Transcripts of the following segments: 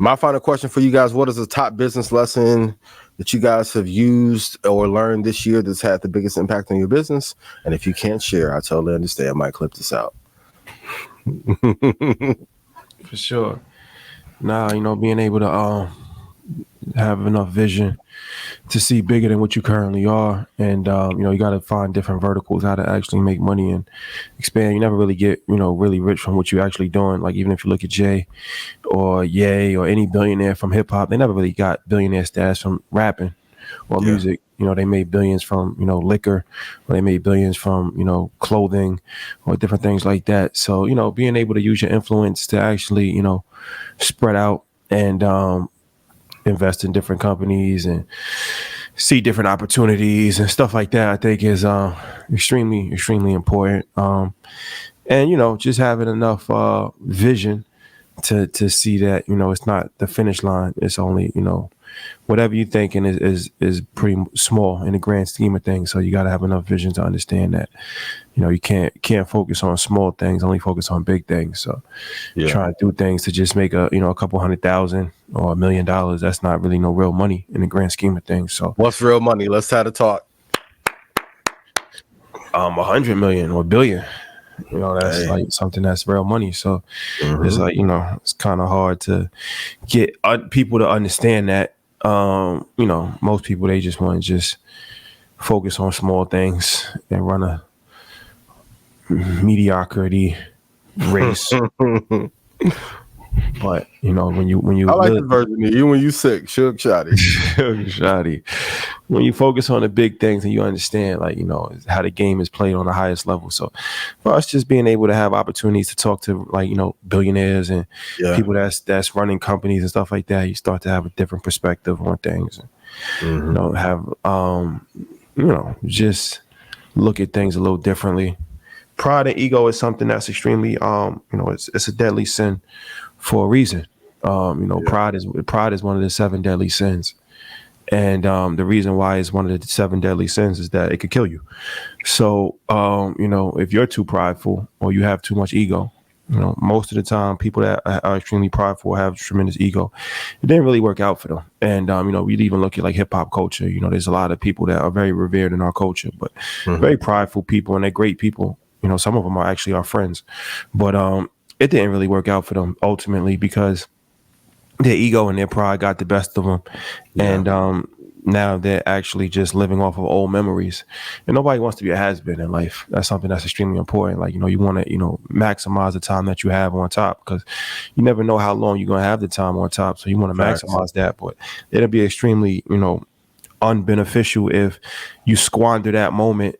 My final question for you guys: what is the top business lesson that you guys have used or learned this year that's had the biggest impact on your business? And if you can't share, I totally understand. I might clip this out. For sure. Being able to have enough vision to see bigger than what you currently are, and you got to find different verticals how to actually make money and expand. You never really get really rich from what you're actually doing. Like even if you look at Jay or Ye or any billionaire from hip hop, they never really got billionaire status from rapping or music. They made billions from liquor, or they made billions from clothing or different things like that. So being able to use your influence to actually spread out and invest in different companies and see different opportunities and stuff like that, I think is extremely, extremely important. And just having enough vision to see that it's not the finish line. It's only whatever you're thinking is pretty small in the grand scheme of things. So you got to have enough vision to understand that you can't focus on small things, only focus on big things. So try to do things to just make a couple $100,000 or $1 million. That's not really no real money in the grand scheme of things. So what's real money? Let's have a talk. 100 million or $1 billion. That's like something that's real money. So it's like it's kind of hard to get people to understand that. Most people, they just want to just focus on small things and run a mediocrity race. But when you I like the version of you when you sick, Shook Shotty. Shotty. When you focus on the big things and you understand how the game is played on the highest level. So for us, just being able to have opportunities to talk to billionaires and people that's running companies and stuff like that, you start to have a different perspective on things. And, just look at things a little differently. Pride and ego is something that's extremely it's a deadly sin for a reason. Pride is one of the 7 deadly sins. And the reason why it's one of the 7 deadly sins is that it could kill you. So, if you're too prideful or you have too much ego, most of the time people that are extremely prideful have tremendous ego. It didn't really work out for them. And, we'd even look at like hip hop culture. There's a lot of people that are very revered in our culture, but very prideful people, and they're great people. Some of them are actually our friends, but it didn't really work out for them ultimately because their ego and their pride got the best of them. And now they're actually just living off of old memories. And nobody wants to be a has-been in life. That's something that's extremely important. Like, you want to, maximize the time that you have on top, because you never know how long you're going to have the time on top. So you want to maximize that. But it'll be extremely, unbeneficial if you squander that moment,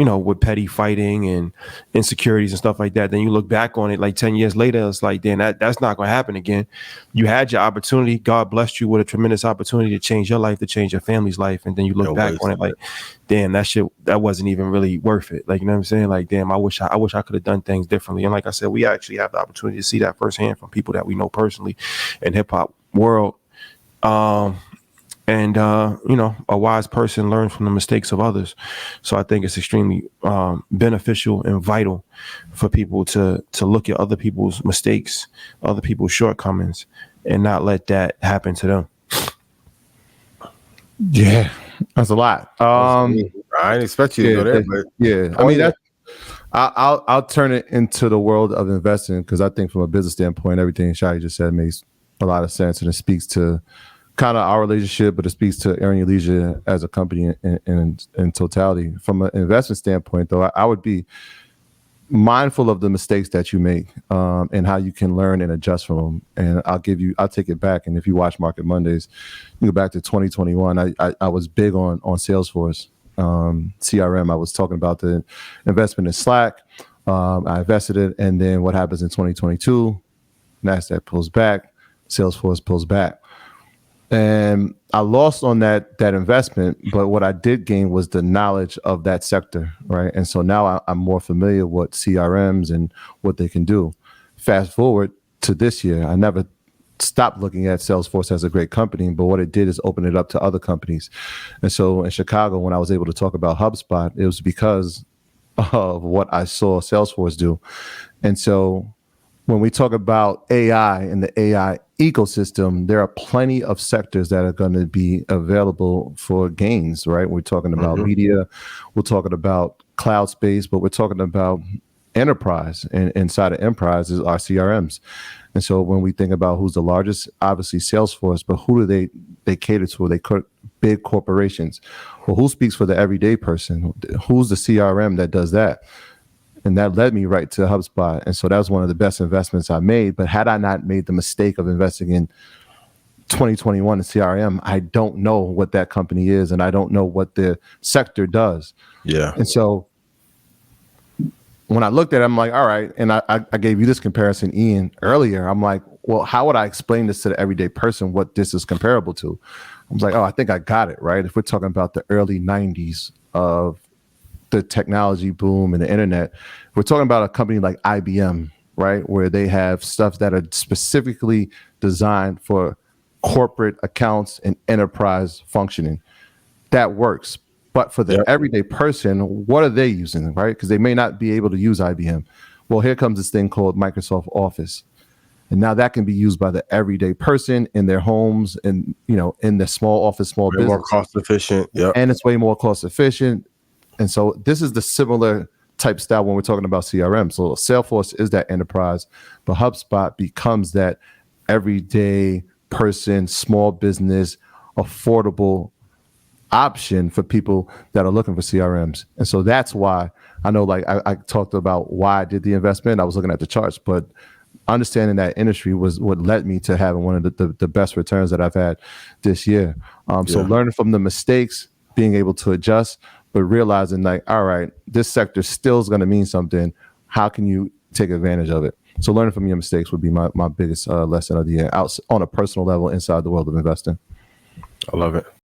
with petty fighting and insecurities and stuff like that. Then you look back on it like 10 years later, it's like, damn, that's not going to happen again. You had your opportunity. God blessed you with a tremendous opportunity to change your life, to change your family's life. And then you look back on it like, damn, that wasn't even really worth it. Like, you know what I'm saying? Like, damn, I wish I could have done things differently. And like I said, we actually have the opportunity to see that firsthand from people that we know personally in hip hop world. And, a wise person learns from the mistakes of others. So I think it's extremely beneficial and vital for people to look at other people's mistakes, other people's shortcomings, and not let that happen to them. Yeah, that's a lot. I didn't expect you to go there, but I mean, I'll turn it into the world of investing, because I think from a business standpoint, everything Shai just said makes a lot of sense, and it speaks to kind of our relationship, but it speaks to Earn Your Leisure as a company in totality. From an investment standpoint, though, I would be mindful of the mistakes that you make and how you can learn and adjust from them. And I'll take it back. And if you watch Market Mondays, you go back to 2021. I was big on Salesforce CRM. I was talking about the investment in Slack. I invested it, and then what happens in 2022? NASDAQ pulls back, Salesforce pulls back. And I lost on that investment, but what I did gain was the knowledge of that sector, right? And so now I'm more familiar with CRMs and what they can do. Fast forward to this year, I never stopped looking at Salesforce as a great company, but what it did is open it up to other companies. And so in Chicago, when I was able to talk about HubSpot, it was because of what I saw Salesforce do. And so when we talk about AI and the AI ecosystem, there are plenty of sectors that are going to be available for gains, right? We're talking about media, we're talking about cloud space, but we're talking about enterprise, and inside of enterprise is our CRMs. And so when we think about who's the largest, obviously Salesforce, but who do they cater to? Big corporations. Well, who speaks for the everyday person? Who's the CRM that does that? And that led me right to HubSpot. And so that was one of the best investments I made. But had I not made the mistake of investing in 2021 in CRM, I don't know what that company is, and I don't know what the sector does. Yeah. And so when I looked at it, I'm like, all right. And I gave you this comparison, Ian, earlier. I'm like, well, how would I explain this to the everyday person, what this is comparable to? I was like, oh, I think I got it, right? If we're talking about the early 90s of the technology boom and the internet, we're talking about a company like IBM, right? Where they have stuff that are specifically designed for corporate accounts and enterprise functioning. That works. But for the everyday person, what are they using, right? Because they may not be able to use IBM. Well, here comes this thing called Microsoft Office. And now that can be used by the everyday person in their homes and, in their small office, small business. More cost efficient. Yeah. And it's way more cost efficient. And so this is the similar type style when we're talking about CRM. So Salesforce is that enterprise, but HubSpot becomes that everyday person, small business, affordable option for people that are looking for CRMs. And so that's why I know, like I talked about why I did the investment. I was looking at the charts, but understanding that industry was what led me to having one of the best returns that I've had this year. So learning from the mistakes, being able to adjust, but realizing like, all right, this sector still is going to mean something. How can you take advantage of it? So learning from your mistakes would be my biggest lesson of the year, out on a personal level inside the world of investing. I love it.